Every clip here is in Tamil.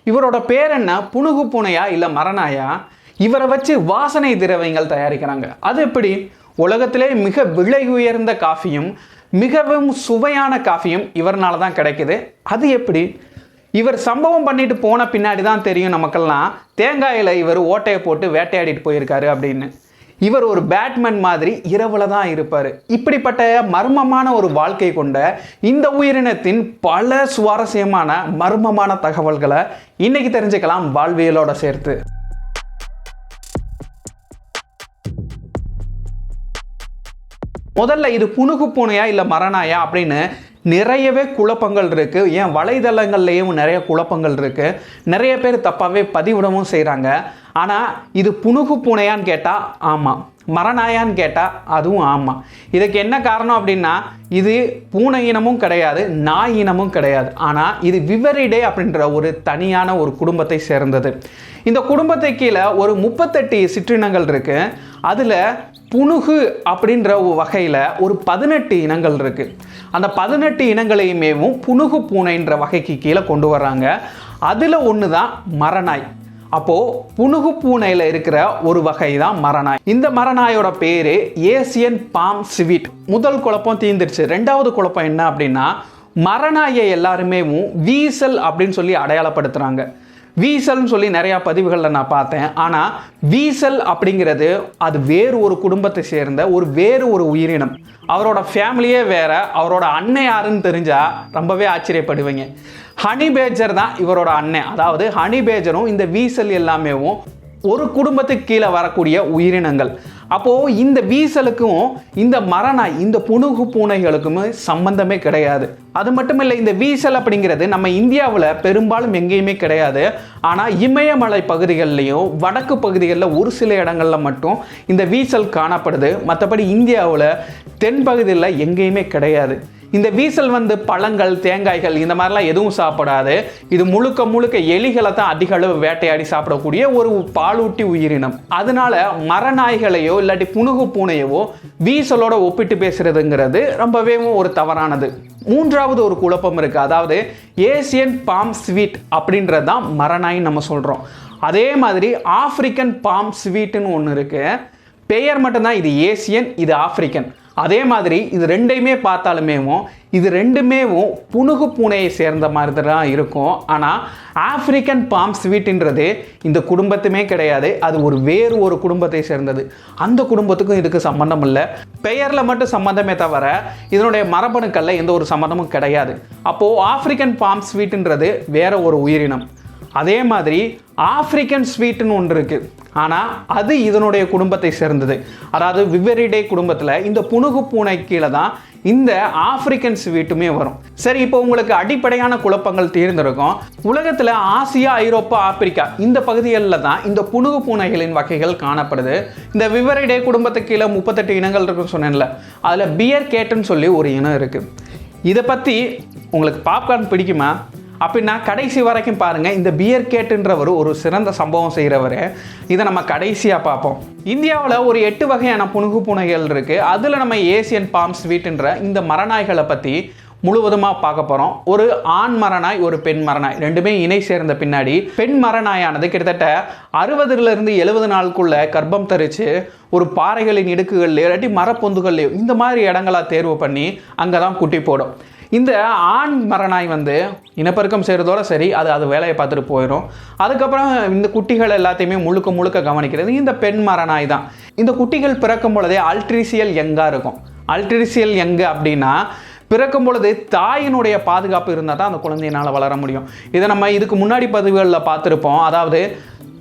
இவரோட பேர் என்ன? புனுகு பூனையா இல்லை மரநாயா? இவரை வச்சு வாசனை திரவியங்கள் தயாரிக்கிறாங்க. அது எப்படி? உலகத்திலே மிக விலை உயர்ந்த காஃபியும் மிகவும் சுவையான காஃபியும் இவர்னால தான் கிடைக்குது. அது எப்படி? இவர் சம்பவம் பண்ணிட்டு போன பின்னாடி தான் தெரியும் நமக்கெல்லாம் தேங்காயில் இவர் ஓட்டையை போட்டு வேட்டையாடிட்டு போயிருக்காரு அப்படின்னு. இவர் ஒரு பேட்மேன் மாதிரி இரவுல தான் இருப்பார். இப்படிப்பட்ட மர்மமான ஒரு வாழ்க்கை கொண்ட இந்த உயிரினத்தின் பல சுவாரஸ்யமான மர்மமான தகவல்களை இன்னைக்கு தெரிஞ்சுக்கலாம் வாழ்வியலோட சேர்த்து. முதல்ல இது புனுகு பூனையா இல்லை மரநாயா அப்படின்னு நிறையவே குழப்பங்கள் இருக்குது. ஏன் வலைதளங்கள்லேயும் நிறைய குழப்பங்கள் இருக்குது. நிறைய பேர் தப்பாகவே பதிவிடவும் செய்கிறாங்க. ஆனால் இது புனுகு பூனையான்னு கேட்டால் ஆமாம், மரநாயான்னு கேட்டால் அதுவும் ஆமாம். இதுக்கு என்ன காரணம் அப்படின்னா, இது பூனை இனமும் கிடையாது, நாய் இனமும் கிடையாது. ஆனால் இது விவரிடே அப்படின்ற ஒரு தனியான ஒரு குடும்பத்தை சேர்ந்தது. இந்த குடும்பத்தை கீழே ஒரு 38 சிற்றினங்கள் இருக்குது. அதில் புனுகு அப்படின்ற ஒரு வகையில் ஒரு 18 இனங்கள் இருக்குது. அந்த 18 இனங்களையுமே புனுகு பூனைன்ற வகைக்கு கீழே கொண்டு வர்றாங்க. அதில் ஒன்று தான் மரநாய். அப்போது புனுகு பூனையில் இருக்கிற ஒரு வகை தான் மரநாய். இந்த மரநாயோட பேர் ஏசியன் பாம் சிவிட். முதல் குழப்பம் தீர்ந்துருச்சு. ரெண்டாவது குழப்பம் என்ன அப்படின்னா, மரநாயை எல்லாருமே வீசல் அப்படின்னு சொல்லி அடையாளப்படுத்துகிறாங்க. வீசல்னு சொல்லி நிறையா பதிவுகளில் நான் பார்த்தேன். ஆனால் வீசல் அப்படிங்கிறது அது வேறு ஒரு குடும்பத்தை சேர்ந்த வேறு ஒரு உயிரினம். அவரோட ஃபேமிலியே வேற. அவரோட அண்ணன் யாருன்னு தெரிஞ்சால் ரொம்பவே ஆச்சரியப்படுவீங்க. ஹனி பேஜர் தான் இவரோட அண்ணன். அதாவது ஹனி பேஜரும் இந்த வீசல் எல்லாமே ஒரு குடும்பத்துக்கு கீழே வரக்கூடிய உயிரினங்கள். அப்போது இந்த வீசலுக்கும் இந்த மரநாய், இந்த புனுகு பூனைகளுக்குமே சம்பந்தமே கிடையாது. அது மட்டும் இல்லை, இந்த வீசல் அப்படிங்கிறது நம்ம இந்தியாவில் பெரும்பாலும் எங்கேயுமே கிடையாது. ஆனால் இமயமலை பகுதிகள்லையும் வடக்கு பகுதிகளில் ஒரு சில இடங்களில் மட்டும் இந்த வீசல் காணப்படுது. மற்றபடி இந்தியாவில் தென்பகுதியில் எங்கேயுமே கிடையாது. இந்த வீசல் பழங்கள், தேங்காய்கள் இந்த மாதிரிலாம் எதுவும் சாப்பிடாது. இது முழுக்க முழுக்க எலிகளை தான் அதிக அளவு வேட்டையாடி சாப்பிடக்கூடிய ஒரு பாலூட்டி உயிரினம். அதனால மரநாய்களையோ இல்லாட்டி புனுகு பூனையவோ வீசலோட ஒப்பிட்டு பேசுறதுங்கிறது ரொம்பவே ஒரு தவறானது. மூன்றாவது ஒரு குழப்பம் இருக்குது. அதாவது ஏசியன் பாம் ஸ்வீட் அப்படின்றது தான் மரநாய் நம்ம சொல்கிறோம். அதே மாதிரி ஆப்பிரிக்கன் பாம் ஸ்வீட்டுன்னு ஒன்று இருக்குது. பெயர் மட்டும்தான் இது ஏசியன், இது ஆப்பிரிக்கன். அதே மாதிரி இது ரெண்டையுமே பார்த்தாலுமே இது ரெண்டுமே புனுகு பூனையை சேர்ந்த மாதிரி தான் இருக்கும். ஆனால் ஆப்பிரிக்கன் பாம் ஸ்வீட்ன்றது இந்த குடும்பத்துமே கிடையாது. அது வேறு ஒரு குடும்பத்தை சேர்ந்தது. அந்த குடும்பத்துக்கும் இதுக்கு சம்மந்தம் இல்லை. பெயரில் மட்டும் சம்மந்தமே தவிர இதனுடைய மரபணுக்களில் எந்த ஒரு சம்மந்தமும் கிடையாது. அப்போது ஆப்பிரிக்கன் பாம் ஸ்வீட்ன்றது வேற ஒரு உயிரினம். அதே மாதிரி ஆப்பிரிக்கன் ஸ்வீட்னு ஒன்று இருக்குது. ஆனால் அது இதனுடைய குடும்பத்தை சேர்ந்தது. அதாவது விவரிடே குடும்பத்தில் இந்த புனுகு பூனை கீழே தான் இந்த ஆப்பிரிக்கன் ஸ்வீட்டுமே வரும். சரி, இப்போ உங்களுக்கு அடிப்படையான குழப்பங்கள் தீர்ந்திருக்கும். உலகத்தில் ஆசியா, ஐரோப்பா, ஆப்பிரிக்கா இந்த பகுதிகளில் தான் இந்த புனுகு பூனைகளின் வகைகள் காணப்படுது. இந்த விவரிடே குடும்பத்துக்கு கீழே 38 இனங்கள் இருக்குன்னு சொன்னேன்ல, அதில் பியர் கேட்டுன்னு சொல்லி ஒரு இனம் இருக்குது. இதை பற்றி உங்களுக்கு பாப்கார்ன் பிடிக்குமா அப்படின்னா கடைசி வரைக்கும் பாருங்கள். இந்த பியர் கேட்டுன்றவர் ஒரு சிறந்த சம்பவம் செய்கிறவர். இதை நம்ம கடைசியாக பார்ப்போம். இந்தியாவில் ஒரு 8 வகையான புனுகு பூனைகள் இருக்குது. அதில் நம்ம ஏசியன் பாம் ஸ்வீட்ன்ற இந்த மரநாய்களை பற்றி முழுவதுமாக பார்க்க போகிறோம். ஒரு ஆண் மரநாய், ஒரு பெண் மரநாய், ரெண்டுமே இணை சேர்ந்த பின்னாடி பெண் மரநாயானது கிட்டத்தட்ட 60லிருந்து 70 நாளுக்குள்ளே கர்ப்பம் தரித்து ஒரு பாறைகளின் இடுக்குகள்லையோ இல்லாட்டி மரப்பொந்துகள்லையோ இந்த மாதிரி இடங்களாக தேர்வு பண்ணி அங்கே தான் குட்டி போடும். இந்த ஆண் மரநாய் இனப்பெருக்கம் செய்கிறதோட சரி, அது வேலையை பார்த்துட்டு போயிடும். அதுக்கப்புறம் இந்த குட்டிகள் எல்லாத்தையுமே முழுக்க முழுக்க கவனிக்கிறது இந்த பெண் மரநாய் தான். இந்த குட்டிகள் பிறக்கும் பொழுதே அல்ட்ரிசியல் யங்காக இருக்கும். அல்ட்ரிசியல் யங்கு அப்படின்னா பிறக்கும் பொழுது தாயினுடைய பாதுகாப்பு இருந்தால் தான் அந்த குழந்தையினால் வளர முடியும். இதை நம்ம இதுக்கு முன்னாடி பதிவுகளில் பார்த்துருப்போம். அதாவது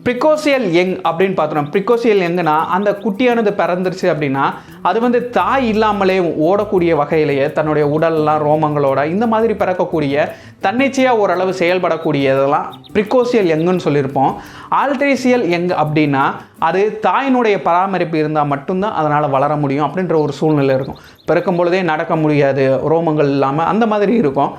ப்ரிகோசியல் யங் அப்படின்னு பார்த்துறோம். ப்ரிகோசியல் யங்குனா அந்த குட்டியானது பிறந்துருச்சு அப்படின்னா அது தாய் இல்லாமலே ஓடக்கூடிய வகையிலேயே தன்னுடைய உடல்லாம் ரோமங்களோட இந்த மாதிரி பிறக்கக்கூடிய தன்னிச்சையாக ஓரளவு செயல்படக்கூடியதெல்லாம் ப்ரிகோசியல் யங்குன்னு சொல்லியிருப்போம். ஆல்ட்ரேசியல் யங் அப்படின்னா அது தாயினுடைய பராமரிப்பு இருந்தால் மட்டும்தான் அதனால் வளர முடியும் அப்படின்ற ஒரு சூழ்நிலை இருக்கும். பிறக்கும் பொழுதே நடக்க முடியாது, ரோமங்கள் இல்லாமல் அந்த மாதிரி இருக்கும்.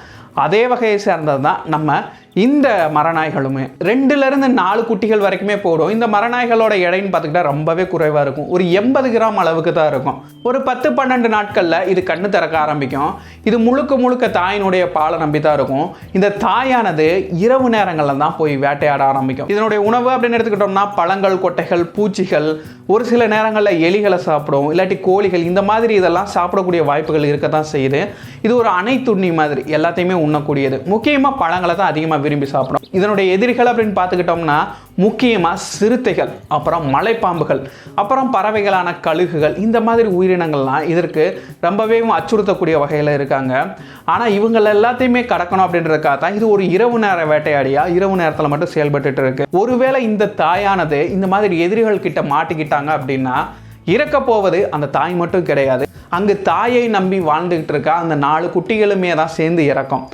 அதே வகையை சேர்ந்தது தான் நம்ம இந்த மரநாய்களுமே 2லேருந்து 4 குட்டிகள் வரைக்குமே போடும். இந்த மரநாய்களோட எடைன்னு பார்த்துக்கிட்டா ரொம்பவே குறைவாக இருக்கும். ஒரு 80 கிராம் அளவுக்கு தான் இருக்கும். ஒரு 10-12 நாட்களில் இது கண்ணு திறக்க ஆரம்பிக்கும். இது முழுக்க முழுக்க தாயினுடைய பாலை நம்பி தான் இருக்கும். இந்த தாயானது இரவு நேரங்களில் தான் போய் வேட்டையாட ஆரம்பிக்கும். இதனுடைய உணவு அப்படின்னு எடுத்துக்கிட்டோம்னா பழங்கள், கொட்டைகள், பூச்சிகள், ஒரு சில நேரங்களில் எலிகளை சாப்பிடும், இல்லாட்டி கோழிகள், இந்த மாதிரி இதெல்லாம் சாப்பிடக்கூடிய வாய்ப்புகள் இருக்க தான் செய்யுது. இது ஒரு அனைத்துண்ணி மாதிரி எல்லாத்தையுமே உண்ணக்கூடியது. முக்கியமாக பழங்களை தான் அதிகமாக விரும்பி சாப்பிடும். இதனுடைய எதிரிகள் அப்படின்னு பார்த்துக்கிட்டோம்னா முக்கியமாக சிறுத்தைகள், அப்புறம் மலைப்பாம்புகள், அப்புறம் பறவைகளான கழுகுகள், இந்த மாதிரி உயிரினங்கள்லாம் இதற்கு ரொம்பவே அச்சுறுத்தக்கூடிய வகையில் இருக்காங்க. ஆனால் இவங்க எல்லாத்தையுமே கடக்கணும் அப்படின்றதுக்காக தான் இது ஒரு இரவு நேர வேட்டையாடியா இரவு நேரத்தில் மட்டும் செயல்பட்டு இருக்கு. ஒருவேளை இந்த தாயானது இந்த மாதிரி எதிரிகள் கிட்ட மாட்டிக்கிட்டாங்க அப்படின்னா இறக்க போவது அந்த தாய் மட்டும் கிடையாது. அங்கு தாயை நம்பி வாழ்ந்துகிட்டு இருக்க அந்த 4 குட்டிகளுமே தான் சேர்ந்து இறக்கும்.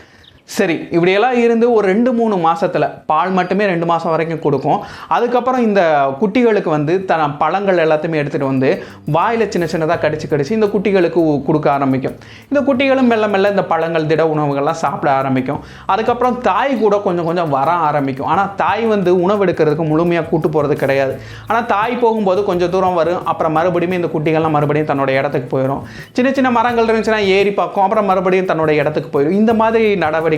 சரி, இப்படியெல்லாம் இருந்து ஒரு 2-3 மாதத்தில் பால் மட்டுமே 2 மாதம் வரைக்கும் கொடுக்கும். அதுக்கப்புறம் இந்த குட்டிகளுக்கு வந்து தன் பழங்கள் எல்லாத்தையுமே எடுத்துகிட்டு வந்து வாயில் சின்ன சின்னதாக கடிச்சு இந்த குட்டிகளுக்கு கொடுக்க ஆரம்பிக்கும். இந்த குட்டிகளும் மெல்ல மெல்ல இந்த பழங்கள், திட உணவுகள்லாம் சாப்பிட ஆரம்பிக்கும். அதுக்கப்புறம் தாய் கூட கொஞ்சம் கொஞ்சம் வர ஆரம்பிக்கும். ஆனால் தாய் வந்து உணவு எடுக்கிறதுக்கு முழுமையாக கூட்டு போகிறது கிடையாது. ஆனால் தாய் போகும்போது கொஞ்சம் தூரம் வரும். அப்புறம் மறுபடியும் இந்த குட்டிகள்லாம் மறுபடியும் தன்னோட இடத்துக்கு போயிடும். சின்ன சின்ன மரங்கள் இருந்துச்சுன்னா ஏறி பார்க்கும். அப்புறம் மறுபடியும் தன்னோட இடத்துக்கு போயிடும். இந்த மாதிரி நடவடிக்கைகளோட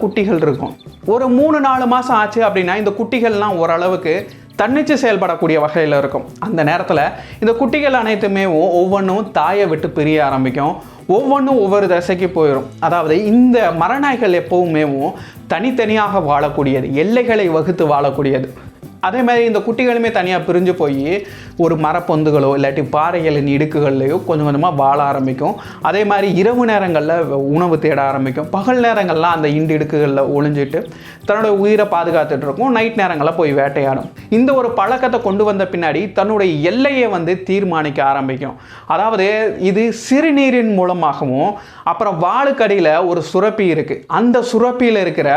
குட்டிகள் இருக்கும். ஒரு 3-4 மாதம் ஆச்சு அப்படின்னா இந்த குட்டிகள்லாம் ஓரளவுக்கு தன்னிச்சு செயல்படக்கூடிய வகையில் இருக்கும். அந்த நேரத்தில் இந்த குட்டிகள் அனைத்துமே ஒவ்வொன்றும் தாயை விட்டு பிரிய ஆரம்பிக்கும். ஒவ்வொன்றும் ஒவ்வொரு திசைக்கு போயிடும். அதாவது இந்த மரநாய்கள் எப்பவுமே தனித்தனியாக வாழக்கூடியது, எல்லைகளை வகுத்து வாழக்கூடியது. அதே மாதிரி இந்த குட்டிகளுமே தனியாக பிரிஞ்சு போய் ஒரு மரப்பொந்துகளோ இல்லாட்டி பாறைகளின் இடுக்குகள்லையோ கொஞ்சம் கொஞ்சமாக வாழ ஆரம்பிக்கும். அதே மாதிரி இரவு நேரங்களில் உணவு தேட ஆரம்பிக்கும். பகல் நேரங்கள்லாம் அந்த இடுக்குகளில் ஒளிஞ்சிட்டு தன்னோட உயிரை பாதுகாத்துட்டு இருக்கும். நைட் நேரங்களில் போய் வேட்டையாடும். இந்த ஒரு பழக்கத்தை கொண்டு வந்த பின்னாடி தன்னுடைய எல்லையை வந்து தீர்மானிக்க ஆரம்பிக்கும். அதாவது இது சிறுநீரின் மூலமாகவும் அப்புறம் வாளுக்கடியில் ஒரு சுரப்பி இருக்குது. அந்த சுரப்பியில் இருக்கிற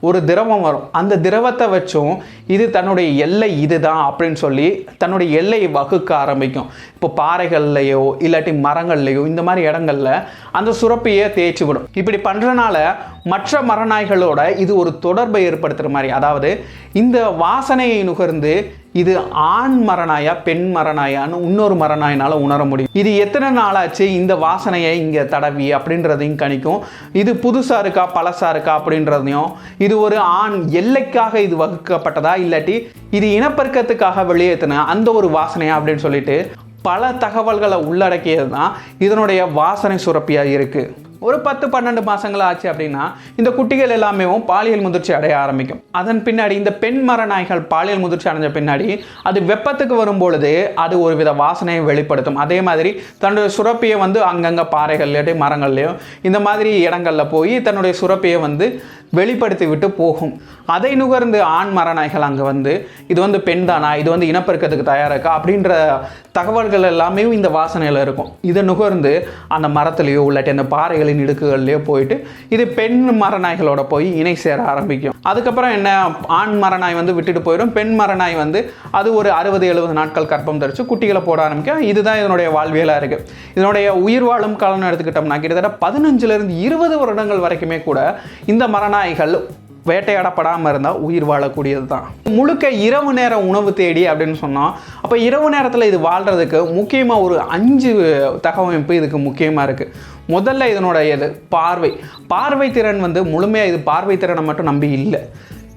ஒரு திரவம் வரும். அந்த திரவத்தை வச்சும் இது தன்னுடைய எல்லை இதுதான் அப்படின்னு சொல்லி தன்னுடைய எல்லையை வகுக்க ஆரம்பிக்கும். இப்போ பாறைகள்லையோ இல்லாட்டி மரங்கள்லையோ இந்த மாதிரி இடங்கள்ல அந்த சுரப்பியை தேய்ச்சி விடும். இப்படி பண்ணுறனால மற்ற மரநாய்களோட இது ஒரு தொடர்பை ஏற்படுத்துகிற மாதிரி, அதாவது இந்த வாசனையை நுகர்ந்து இது ஆண் மரநாயா பெண் மரநாயான்னு இன்னொரு மரநாயினால் உணர முடியும். இது எத்தனை நாளாச்சு இந்த வாசனையை இங்கே தடவி அப்படின்றதையும் கணிக்கும். இது புதுசாக இருக்கா பழசாக இருக்கா அப்படின்றதையும், இது ஒரு ஆண் எல்லைக்காக இது வகுக்கப்பட்டதா இல்லாட்டி இது இனப்பெருக்கத்துக்காக வெளியேற்றின அந்த ஒரு வாசனையா அப்படின்னு சொல்லிட்டு பல தகவல்களை உள்ளடக்கியது தான் இதனுடைய வாசனை சுரப்பியாக இருக்குது. ஒரு 10-12 மாதங்கள் ஆச்சு அப்படின்னா இந்த குட்டிகள் எல்லாமே பாலியல் முதிர்ச்சி அடைய ஆரம்பிக்கும். அதன் பின்னாடி இந்த பெண் மரநாய்கள் பாலியல் முதிர்ச்சி அடைஞ்ச பின்னாடி அது வெப்பத்துக்கு வரும்பொழுது அது ஒரு வித வாசனையை வெளிப்படுத்தும். அதே மாதிரி தன்னுடைய சுரப்பியை வந்து அங்கங்கே பாறைகள்லையோ மரங்கள்லையோ இந்த மாதிரி இடங்களில் போய் தன்னுடைய சுரப்பியை வந்து வெளிப்படுத்தி விட்டு போகும். அதை நுகர்ந்து ஆண் மரநாய்கள் அங்கே வந்து இது வந்து பெண் தானா, இது வந்து இனப்பெருக்கத்துக்கு தயாராக இருக்கா அப்படின்ற தகவல்கள் எல்லாமே இந்த வாசனையில் இருக்கும். இதை நுகர்ந்து அந்த மரத்துலேயோ இல்லாட்டி அந்த பாறைகளின் இடுக்குகள்லையோ போயிட்டு இது பெண் மரநாய்களோட போய் இணை சேர ஆரம்பிக்கும். அதுக்கப்புறம் என்ன, ஆண் மரநாய் வந்து விட்டுட்டு போயிடும். பெண் மரநாய் வந்து அது ஒரு 60-70 நாட்கள் கற்பம் தரித்து குட்டிகளை போட ஆரம்பிக்கும். இதுதான் இதனுடைய வாழ்வியலாக இருக்குது. இதனுடைய உயிர் வாழும் காலம்னு எடுத்துக்கிட்டோம்னா கிட்டத்தட்ட 15-20 வருடங்கள் வரைக்குமே கூட இந்த மரநாய்கள் வேட்டையாடப்படாமல் இருந்தால் உயிர் வாழக்கூடியது தான். முழுக்க இரவு நேர உணவு தேடி அப்படின்னு சொன்னோம். அப்போ இரவு நேரத்தில் இது வாழ்கிறதுக்கு முக்கியமாக ஒரு 5 தகவமைப்பு இதுக்கு முக்கியமாக இருக்குது. முதல்ல இதனுடைய பார்வை திறன் வந்து முழுமையாக இது பார்வை திறனை மட்டும் நம்பி இல்லை.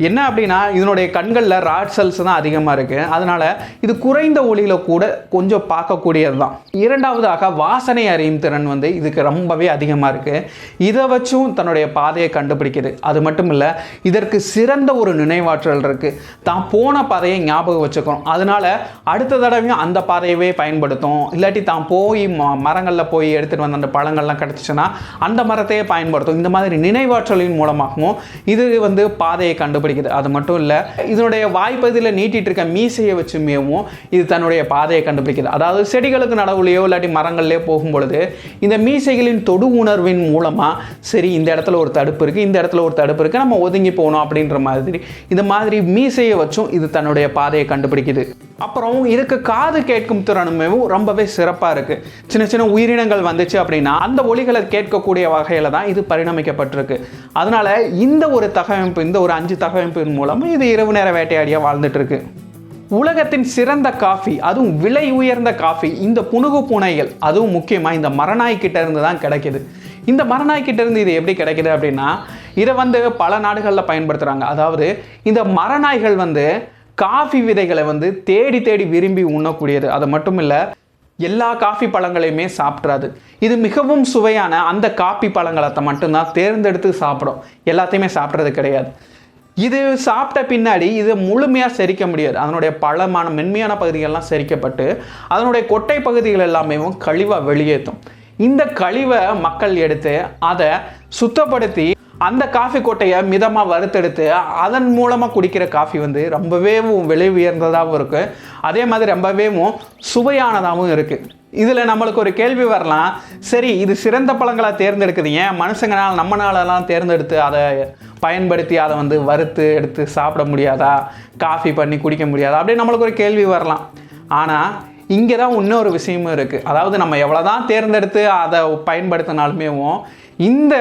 என்ன அப்படின்னா இதனுடைய கண்களில் ராட் செல்ஸ் தான் அதிகமாக இருக்குது. அதனால் இது குறைந்த ஒளியில் கூட கொஞ்சம் பார்க்கக்கூடியது தான். இரண்டாவதாக வாசனை அறியும் திறன் வந்து இதுக்கு ரொம்பவே அதிகமாக இருக்குது. இதை வச்சும் தன்னுடைய பாதையை கண்டுபிடிக்குது. அது மட்டும் இல்லை, இதற்கு சிறந்த ஒரு நினைவாற்றல் இருக்குது. தான் போன பாதையை ஞாபகம் வச்சுக்கணும். அதனால் அடுத்த தடவையும் அந்த பாதையவே பயன்படுத்தும். இல்லாட்டி தான் போய் மரங்களில் போய் எடுத்துகிட்டு வந்த அந்த பழங்கள்லாம் கிடச்சிச்சுன்னா அந்த மரத்தையே பயன்படுத்தும். இந்த மாதிரி நினைவாற்றலின் மூலமாகவும் இது வந்து பாதையை கண்டுபிடிக்கும். அது மட்டும் இல்லை, இதனுடைய வாய்ப்பகுதியில் நீட்டிட்டு இருக்க மீசையை வச்சுமேவும் இது தன்னுடைய பாதையை கண்டுபிடிக்குது. அதாவது செடிகளுக்கு நடுவுலையோ இல்லாட்டி மரங்கள்லையோ போகும்பொழுது இந்த மீசைகளின் தொடு உணர்வின் மூலமாக சரி இந்த இடத்துல ஒரு தடுப்பு இருக்குது, இந்த இடத்துல ஒரு தடுப்பு இருக்குது, நம்ம ஒதுங்கி போகணும் அப்படின்ற மாதிரி இந்த மாதிரி மீசையை வச்சும் இது தன்னுடைய பாதையை கண்டுபிடிக்குது. அப்புறம் இதுக்கு காது கேட்கும் திறனுமே ரொம்பவே சிறப்பாக இருக்குது. சின்ன சின்ன உயிரினங்கள் வந்துச்சு அப்படின்னா அந்த ஒலிகளை கேட்கக்கூடிய வகையில் தான் இது பரிணமிக்கப்பட்டிருக்கு. அதனால் இந்த ஒரு தகவமைப்பு, இந்த ஒரு 5 தகவமைப்பின் மூலமாக இது இரவு நேர வேட்டையாடியாக வாழ்ந்துட்டு இருக்கு. உலகத்தின் சிறந்த காஃபி, அதுவும் விலை உயர்ந்த காஃபி இந்த புனுகு பூனைகள், அதுவும் முக்கியமாக இந்த மரநாய்க்கிட்ட இருந்து தான் கிடைக்கிது. இந்த மரநாய்க்கிட்ட இருந்து இது எப்படி கிடைக்கிது அப்படின்னா, இதை வந்து பல நாடுகளில் பயன்படுத்துகிறாங்க. அதாவது இந்த மரநாய்கள் வந்து காஃபி விதைகளை வந்து தேடி தேடி விரும்பி உண்ணக்கூடியது. அது மட்டும் இல்லை, எல்லா காஃபி பழங்களையுமே சாப்பிட்றாது. இது மிகவும் சுவையான அந்த காஃபி பழங்களை மட்டும்தான் தேர்ந்தெடுத்து சாப்பிடும். எல்லாத்தையுமே சாப்பிட்றது கிடையாது. இது சாப்பிட்ட பின்னாடி இதை முழுமையாக செரிக்க முடியாது. அதனுடைய பழமான மென்மையான பகுதிகள்லாம் செரிக்கப்பட்டு அதனுடைய கொட்டை பகுதிகள் எல்லாமே கழிவாக வெளியேற்றும். இந்த கழிவை மக்கள் எடுத்து அதை சுத்தப்படுத்தி அந்த காஃபி கொட்டையை மிதமாக வறுத்தெடுத்து அதன் மூலமாக குடிக்கிற காஃபி வந்து ரொம்பவே விலை உயர்ந்ததாகவும் இருக்குது. அதே மாதிரி ரொம்பவே சுவையானதாகவும் இருக்குது. இதில் நம்மளுக்கு ஒரு கேள்வி வரலாம், சரி இது சிறந்த பழங்களாக தேர்ந்தெடுக்குது, ஏன் மனுஷங்களால் நம்மளாலலாம் தேர்ந்தெடுத்து அதை பயன்படுத்தி அதை வந்து வறுத்து எடுத்து சாப்பிட முடியாதா, காஃபி பண்ணி குடிக்க முடியாதா அப்படின்னு நம்மளுக்கு ஒரு கேள்வி வரலாம். ஆனால் இங்கே தான் இன்னொரு விஷயமும் இருக்குது. அதாவது நம்ம எவ்வளோ தான் தேர்ந்தெடுத்து அதை பயன்படுத்தினாலுமே இந்த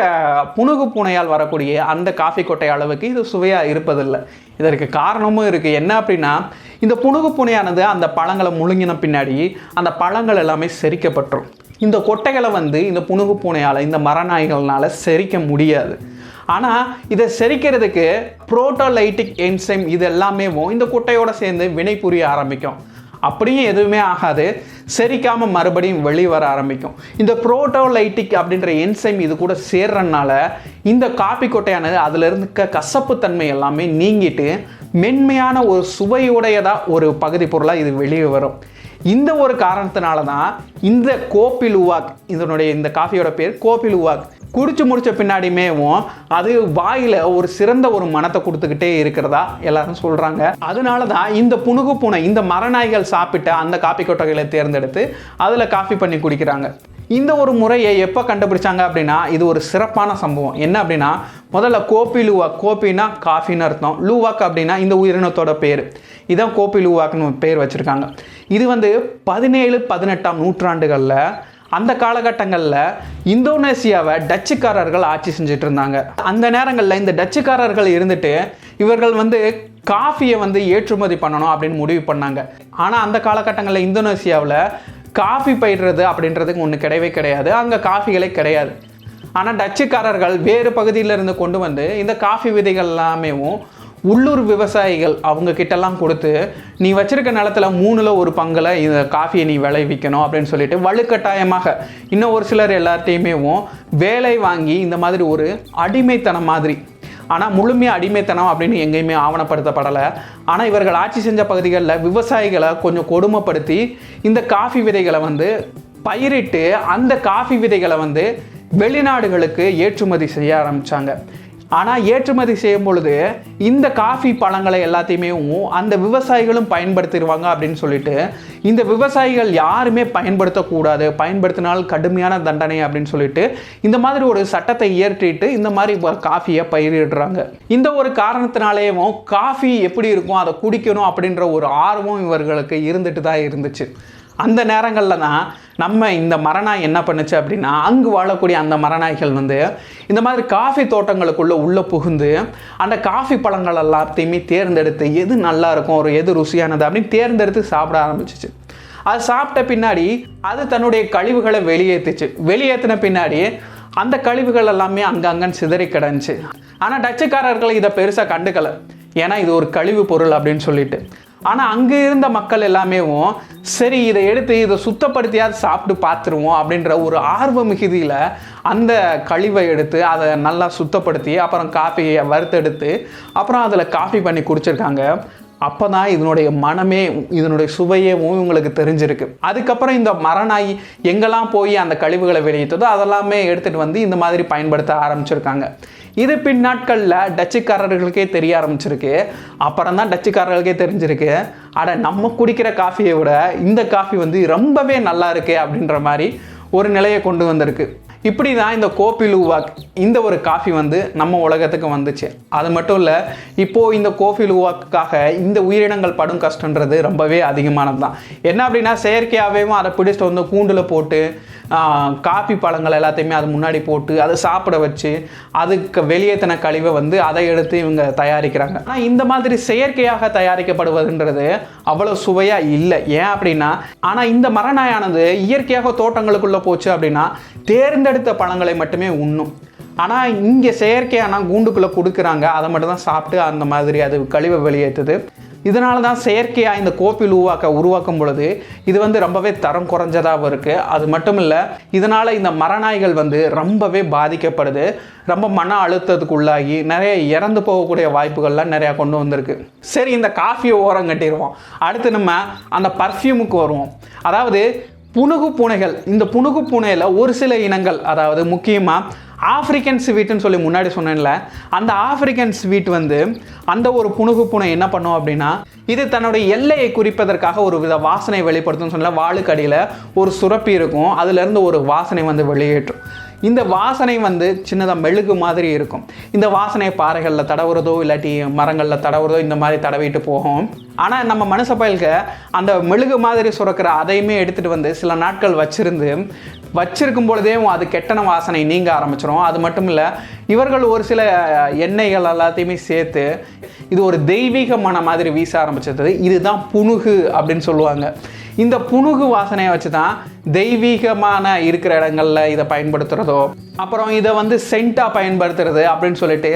புனுகு பூனையால் வரக்கூடிய அந்த காஃபி கொட்டை அளவுக்கு இது சுவையாக இருப்பதில்லை. இதற்கு காரணமும் இருக்குது. என்ன அப்படின்னா, இந்த புனுகு பூனையானது அந்த பழங்களை முழுங்கின பின்னாடி அந்த பழங்கள் எல்லாமே செரிக்கப்பட்டுரும். இந்த கொட்டைகளை வந்து இந்த புனுகு பூனையால், இந்த மரநாய்கள்னால செரிக்க முடியாது. ஆனால் இதை செரிக்கிறதுக்கு புரோட்டோலைட்டிக் என்சைம் இது எல்லாமே இந்த கொட்டையோடு சேர்ந்து வினை புரிய ஆரம்பிக்கும். அப்படியும் எதுவுமே ஆகாது, செரிக்காமல் மறுபடியும் வெளியே வர ஆரம்பிக்கும். இந்த புரோட்டோலைட்டிக் அப்படின்ற என்சைம் இது கூட சேர்றதுனால இந்த காப்பி கொட்டையானது அதிலிருந்து கசப்பு தன்மை எல்லாமே நீங்கிட்டு மென்மையான ஒரு சுவையுடையதாக ஒரு பகுதி பொருளாக இது வெளியே வரும். இந்த ஒரு காரணத்தினால தான் இந்த கோபி லுவாக், இதனுடைய இந்த காஃபியோட பேர் கோபி லுவாக், குடிச்சு முடிச்ச பின்னாடியுமே அது வாயில் ஒரு சிறந்த ஒரு மனத்தை கொடுத்துக்கிட்டே இருக்கிறதா எல்லாரும் சொல்கிறாங்க. அதனால தான் இந்த புனுகு பூனை, இந்த மரநாய்கள் சாப்பிட்ட அந்த காப்பி கொட்டைகளை தேர்ந்தெடுத்து அதில் காஃபி பண்ணி குடிக்கிறாங்க. இந்த ஒரு முறையை எப்போ கண்டுபிடிச்சாங்க அப்படின்னா, இது ஒரு சிறப்பான சம்பவம். என்ன அப்படின்னா, முதல்ல கோபி லுவாக், கோபின்னா காஃபின்னு அர்த்தம், லுவாக் அப்படின்னா இந்த உயிரினத்தோட பேர், இதான் கோபி லுவாக்னு பேர் வச்சுருக்காங்க. இது வந்து 17-18ஆம் நூற்றாண்டுகளில் அந்த காலகட்டங்களில் இந்தோனேசியாவை டச்சுக்காரர்கள் ஆட்சி செஞ்சுட்டு இருந்தாங்க. அந்த நேரங்களில் இந்த டச்சுக்காரர்கள் இருந்துட்டு இவர்கள் வந்து காஃபியை வந்து ஏற்றுமதி பண்ணணும் அப்படின்னு முடிவு பண்ணாங்க. ஆனால் அந்த காலகட்டங்களில் இந்தோனேசியாவில் காஃபி பயிர்றது அப்படின்றதுக்கு ஒன்று கிடையவே கிடையாது, அங்கே காஃபிகளே கிடையாது. ஆனால் டச்சுக்காரர்கள் வேறு பகுதியிலிருந்து கொண்டு வந்து இந்த காஃபி விதைகள் எல்லாமே உள்ளூர் விவசாயிகள் அவங்க கிட்டலாம் கொடுத்து, நீ வச்சிருக்க நிலத்தில் 3ல் 1 பங்கில் இந்த காஃபியை நீ விளைவிக்கணும் அப்படின்னு சொல்லிட்டு வலுக்கட்டாயமாக இன்னும் ஒரு சிலர் எல்லார்ட்டையுமே வேலை வாங்கி இந்த மாதிரி ஒரு அடிமைத்தனம் மாதிரி, ஆனால் முழுமையாக அடிமைத்தனம் அப்படின்னு எங்கேயுமே ஆவணப்படுத்தப்படலை. ஆனால் இவர்கள் ஆட்சி செஞ்ச பகுதிகளில் விவசாயிகளை கொஞ்சம் கொடுமைப்படுத்தி இந்த காஃபி விதைகளை வந்து பயிரிட்டு அந்த காஃபி விதைகளை வந்து வெளிநாடுகளுக்கு ஏற்றுமதி செய்ய ஆரம்பித்தாங்க. ஆனால் ஏற்றுமதி செய்யும் பொழுது இந்த காஃபி பழங்களை எல்லாத்தையுமே அந்த விவசாயிகளும் பயன்படுத்திடுவாங்க அப்படின்னு சொல்லிட்டு இந்த விவசாயிகள் யாருமே பயன்படுத்தக்கூடாது, பயன்படுத்தினால் கடுமையான தண்டனை அப்படின்னு சொல்லிட்டு இந்த மாதிரி ஒரு சட்டத்தை இயற்றிட்டு இந்த மாதிரி காஃபியை பயிரிடுறாங்க. இந்த ஒரு காரணத்தினாலேயும் காஃபி எப்படி இருக்கும், அதை குடிக்கணும் அப்படின்ற ஒரு ஆர்வம் இவர்களுக்கு இருந்துட்டு தான் இருந்துச்சு. அந்த நேரங்களில் தான் நம்ம இந்த மரநாய் என்ன பண்ணுச்சு அப்படின்னா, அங்கு வாழக்கூடிய அந்த மரநாய்கள் வந்து இந்த மாதிரி காஃபி தோட்டங்களுக்குள்ளே உள்ளே புகுந்து அந்த காஃபி பழங்கள் எல்லாத்தையுமே தேர்ந்தெடுத்து எது நல்லா இருக்கும், ஒரு எது ருசியானது அப்படின்னு தேர்ந்தெடுத்து சாப்பிட ஆரம்பிச்சிச்சு. அது சாப்பிட்ட பின்னாடி அது தன்னுடைய கழிவுகளை வெளியேற்றின பின்னாடி அந்த கழிவுகள் எல்லாமே அங்கங்கன்னு சிதறி கிடந்துச்சு. ஆனால் டச்சுக்காரர்கள் இதை பெருசாக கண்டுக்கலை, ஏன்னா இது ஒரு கழிவு பொருள் அப்படின்னு சொல்லிட்டு. ஆனால் அங்கே இருந்த மக்கள் எல்லாமே சரி இதை எடுத்து இதை சுத்தப்படுத்தியாவது சாப்பிட்டு பார்த்துருவோம் அப்படின்ற ஒரு ஆர்வ மிகுதியில் அந்த கழிவை எடுத்து அதை நல்லா சுத்தப்படுத்தி அப்புறம் காஃபியை வறுத்தெடுத்து அப்புறம் அதில் காஃபி பண்ணி குடிச்சிருக்காங்க. அப்போ தான் இதனுடைய மனமே, இதனுடைய சுவையே உங்களுக்கு தெரிஞ்சிருக்கு. அதுக்கப்புறம் இந்த மரநாய் எங்கெல்லாம் போய் அந்த கழிவுகளை வெளியிட்டதோ அதெல்லாமே எடுத்துகிட்டு வந்து இந்த மாதிரி பயன்படுத்த ஆரம்பிச்சிருக்காங்க. இது பின்னாட்களில் டச்சுக்காரர்களுக்கே தெரிய ஆரம்பிச்சிருக்கு. அப்புறம் தான் டச்சுக்காரர்களுக்கே தெரிஞ்சிருக்கு, அட நம்ம குடிக்கிற காஃபியை விட இந்த காஃபி வந்து ரொம்பவே நல்லா இருக்கு அப்படின்ற மாதிரி ஒரு நிலையை கொண்டு வந்திருக்கு. இப்படி தான் இந்த கோபி லுவாக் இந்த ஒரு காஃபி வந்து நம்ம உலகத்துக்கு வந்துச்சு. அது மட்டும் இல்லை, இப்போது இந்த கோபி லுவாக்குக்காக இந்த உயிரினங்கள் படும் கஷ்டன்றது ரொம்பவே அதிகமானது தான். என்ன அப்படின்னா, செயற்கையாகவே அதை பிடிச்சிட்டு வந்து கூண்டில் போட்டு காஃபி பழங்கள் எல்லாத்தையுமே அது முன்னாடி போட்டு அதை சாப்பிட வச்சு அதுக்கு வெளியேற்றின கழிவை வந்து அதை எடுத்து இவங்க தயாரிக்கிறாங்க. ஆனால் இந்த மாதிரி செயற்கையாக தயாரிக்கப்படுவதுன்றது அவ்வளோ சுவையாக இல்லை. ஏன் அப்படின்னா, ஆனால் இந்த மரநாயானது இயற்கையாக தோட்டங்களுக்குள்ளே போச்சு அப்படின்னா தேர்ந்தெடுத்த பழங்களை மட்டுமே உண்ணும். ஆனால் இங்கே செயற்கையான கூண்டுக்குள்ளே கொடுக்குறாங்க, அதை மட்டும் தான் சாப்பிட்டு அந்த மாதிரி அது கழிவை வெளியேற்றுது. இதனால தான் செயற்கையாக இந்த கோபி லுவாக்கை உருவாக்கும் பொழுது இது வந்து ரொம்பவே தரம் குறைஞ்சதாகவும் இருக்குது. அது மட்டும் இல்லை, இதனால் இந்த மரநாய்கள் வந்து ரொம்பவே பாதிக்கப்படுது. ரொம்ப மன அழுத்தத்துக்கு உள்ளாகி நிறைய இறந்து போகக்கூடிய வாய்ப்புகள்லாம் நிறையா கொண்டு வந்திருக்கு. சரி, இந்த காஃபியை ஓரம் கட்டிடுவோம். அடுத்து நம்ம அந்த பர்ஃப்யூமுக்கு வருவோம். அதாவது புனுகு பூனைகள். இந்த புனுகு பூனையில் ஒரு சில இனங்கள், அதாவது முக்கியமாக ஆஃப்ரிக்கன் ஸ்வீட்டுன்னு சொல்லி முன்னாடி சொன்னேன்ல, அந்த ஆஃப்ரிக்கன் ஸ்வீட் வந்து அந்த ஒரு புனுகு பூனை என்ன பண்ணும் அப்படின்னா, இது தன்னுடைய எல்லையை குறிப்பதற்காக ஒரு வித வாசனை வெளிப்படுத்தும்னு சொன்னால் வாளுக்கடியில் ஒரு சுரப்பி இருக்கும், அதுலேருந்து ஒரு வாசனை வந்து வெளியேற்றும். இந்த வாசனை வந்து சின்னதாக மெழுகு மாதிரி இருக்கும். இந்த வாசனை பாறைகளில் தடவுறதோ இல்லாட்டி மரங்களில் தடவுறதோ இந்த மாதிரி தடவிட்டு போகும். ஆனால் நம்ம மனுஷ பயலுக்கு அந்த மெழுகு மாதிரி சுரக்கிற அதையுமே எடுத்துகிட்டு வந்து சில நாட்கள் வச்சிருக்கும் பொழுதே அது கெட்டன வாசனை நீங்க ஆரம்பிச்சிடும். அது மட்டும் இல்லை, இவர்கள் ஒரு சில எண்ணெய்கள் எல்லாத்தையுமே சேர்த்து இது ஒரு தெய்வீகமான மாதிரி வீச ஆரம்பிச்சது. இதுதான் புனுகு அப்படின்னு சொல்லுவாங்க. இந்த புனுகு வாசனையை வச்சு தான் தெய்வீகமான இருக்கிற இடங்களில் இதை பயன்படுத்துகிறதோ, அப்புறம் இதை வந்து சென்ட்டாக பயன்படுத்துறது அப்படின்னு சொல்லிட்டு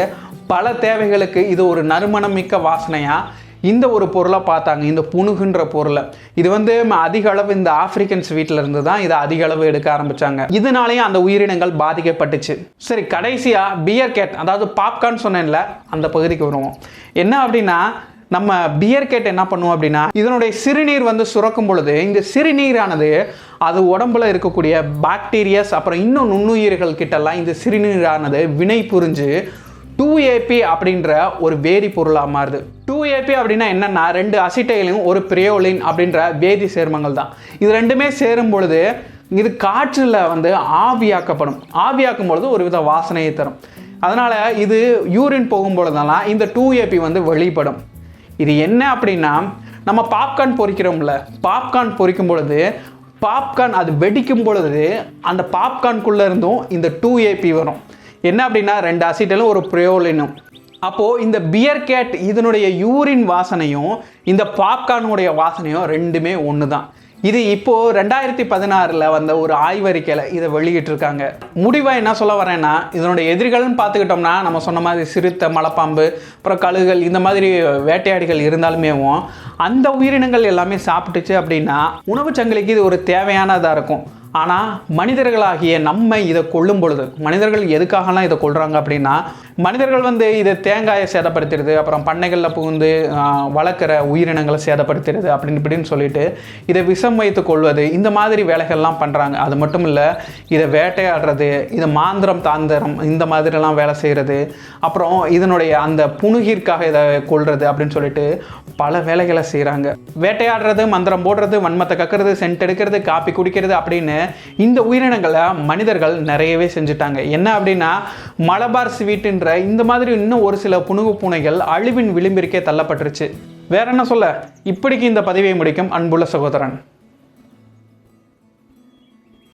பல தேவைகளுக்கு இது ஒரு நறுமணம் மிக்க வாசனையாக இந்த ஒரு பொருளை பார்த்தாங்க, இந்த புனுகுன்ற பொருளை. இது வந்து அதிக அளவு இந்த ஆப்பிரிக்கன் ஸ்வீட்டில் இருந்து தான் இதை அதிக அளவு எடுக்க ஆரம்பித்தாங்க. இதனாலேயும் அந்த உயிரினங்கள் பாதிக்கப்பட்டுச்சு. சரி, கடைசியாக பியர் கேட், அதாவது பாப்கார்ன் சொன்னேன்ல, அந்த பகுதிக்கு வருவோம். என்ன அப்படின்னா, நம்ம பியர் கேட் என்ன பண்ணுவோம் அப்படின்னா, இதனுடைய சிறுநீர் வந்து சுரக்கும் பொழுது இந்த சிறுநீரானது அது உடம்புல இருக்கக்கூடிய பாக்டீரியாஸ் அப்புறம் இன்னும் நுண்ணுயிர்கள் கிட்டலாம் இந்த சிறுநீரானது வினை புரிஞ்சு 2AP அப்படின்ற ஒரு வேதி பொருளாக மாறுது. 2AP அப்படின்னா என்னென்னா, 2 அசிட்டைலையும் ஒரு பிரியோலின் அப்படின்ற வேதி சேர்மங்கள் தான். இது ரெண்டுமே சேரும் பொழுது இது காற்றில் வந்து ஆவியாக்கப்படும். ஆவியாக்கும் பொழுது ஒரு வித வாசனையை தரும். அதனால் இது யூரின் போகும்பொழுதெல்லாம் இந்த 2AP வந்து வெளிப்படும். இது என்ன அப்படின்னா, நம்ம பாப்கார்ன் பொரிக்கிறோம்ல, பாப்கார்ன் பொரிக்கும் பொழுது பாப்கார்ன் அது வெடிக்கும் பொழுது அந்த பாப்கார்னுக்குள்ளே இருந்தும் இந்த 2AP வரும். என்ன அப்படின்னா, 2 அசிட்டலும் ஒரு பிரியோலினும். அப்போது இந்த பியர் கேட் இதனுடைய யூரின் வாசனையும் இந்த பாப்கார்னுடைய வாசனையும் ரெண்டுமே ஒன்று தான். இது இப்போது 2016 வந்த ஒரு ஆய்வறிக்கையில் இதை வெளியிட்டிருக்காங்க. முடிவாக என்ன சொல்ல வரேன்னா, இதனுடைய எதிரிகள்னு பார்த்துக்கிட்டோம்னா நம்ம சொன்ன மாதிரி சிறுத்தை, மலைப்பாம்பு, அப்புறம் கழுகுகள் இந்த மாதிரி வேட்டையாடிகள் இருந்தாலுமே அந்த உயிரினங்கள் எல்லாமே சாப்பிட்டுச்சு அப்படின்னா உணவு சங்கிலிக்கு இது ஒரு தேவையானதாக இருக்கும். ஆனால் மனிதர்களாகிய நம்ம இதை கொல்லும் பொழுது, மனிதர்கள் எதுக்காகலாம் இதை கொள்கிறாங்க அப்படின்னா, மனிதர்கள் வந்து இதை தேங்காயை சேதப்படுத்துறது, அப்புறம் பண்ணைகளில் புகுந்து வளர்க்குற உயிரினங்களை சேதப்படுத்துறது இப்படின்னு சொல்லிட்டு இதை விஷம் வைத்து கொள்வது, இந்த மாதிரி வேலைகள்லாம் பண்ணுறாங்க. அது மட்டும் இல்லை, இதை வேட்டையாடுறது, இதை மாந்திரம் தாந்திரம் இந்த மாதிரிலாம் வேலை செய்கிறது, அப்புறம் இதனுடைய அந்த புனுகிற்காக இதை கொள்வது அப்படின்னு சொல்லிட்டு பல வேலைகளை செய்கிறாங்க. வேட்டையாடுறது, மந்திரம் போடுறது, வன்மத்தை கக்கிறது, சென்ட் எடுக்கிறது, காப்பி குடிக்கிறது அப்படின்னு இந்த உயிரினங்களை மனிதர்கள் நிறையவே செஞ்சுட்டாங்க. என்ன அப்படின்னா, மலபார் ஸ்வீட்டுன்ற இந்த மாதிரி இன்னும் ஒரு சில புனுகு பூனைகள் அழிவின் விளிம்பிற்கே தள்ளப்பட்டுருச்சு. வேற என்ன சொல்ல, இப்படிக்கு இந்த பதிவை முடிக்கும் அன்புள்ள சகோதரன்.